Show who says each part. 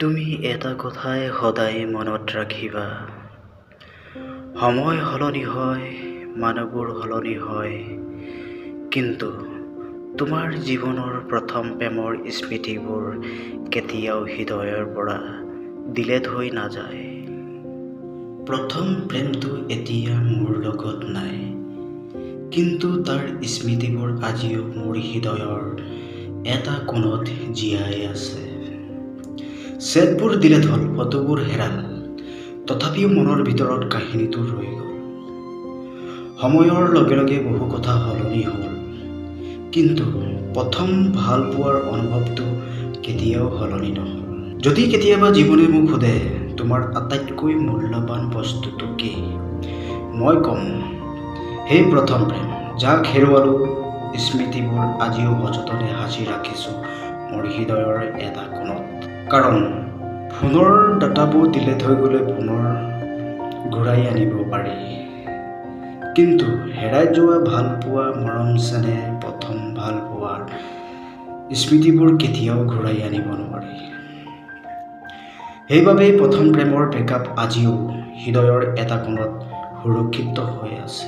Speaker 1: তুমি এটা কথাই সদায় মনত ৰাখিবা, সময় সলনি হয়, মানুহবোৰ সলনি হয়, কিন্তু তোমাৰ জীৱনৰ প্ৰথম প্ৰেমৰ স্মৃতিবোৰ কেতিয়াও হৃদয়ৰ পৰা ডিলিট হৈ নাযায়। প্ৰথম প্ৰেমটো এতিয়া মোৰ লগত নাই, কিন্তু তাৰ স্মৃতিবোৰ আজিও মোৰ হৃদয়ৰ এটা কোণত জীয়াই আছে। চেটবোৰ ডিলিট হ'ল, ফটোবোৰ হেৰাল, তথাপিও মনৰ ভিতৰত কাহিনীটো ৰৈ গ'ল। সময়ৰ লগে লগে বহু কথা সলনি হ'ল, কিন্তু প্ৰথম ভাল পোৱাৰ অনুভৱটো কেতিয়াও সলনি নহ'ল। যদি কেতিয়াবা জীৱনে মোক সোধে তোমাৰ আটাইতকৈ মূল্যৱান বস্তুটো কি, মই ক'ম সেই প্ৰথম প্ৰেম, যাক হেৰুৱালোঁ। স্মৃতিবোৰ আজিও সযতনে সাঁচি ৰাখিছোঁ মোৰ হৃদয়ৰ এটা কোণত। কাৰণ ফোনৰ ডাটাবোৰ ডিলিট হৈ গ'লে পুনৰ ঘূৰাই আনিব পাৰি, কিন্তু হেৰাই যোৱা ভাল পোৱা, মৰম চেনেহ, প্ৰথম ভাল পোৱাৰ স্মৃতিবোৰ কেতিয়াও ঘূৰাই আনিব নোৱাৰি। সেইবাবেই প্ৰথম প্ৰেমৰ ব্ৰেকআপ আজিও হৃদয়ৰ এটা কোণত সুৰক্ষিত হৈ আছে।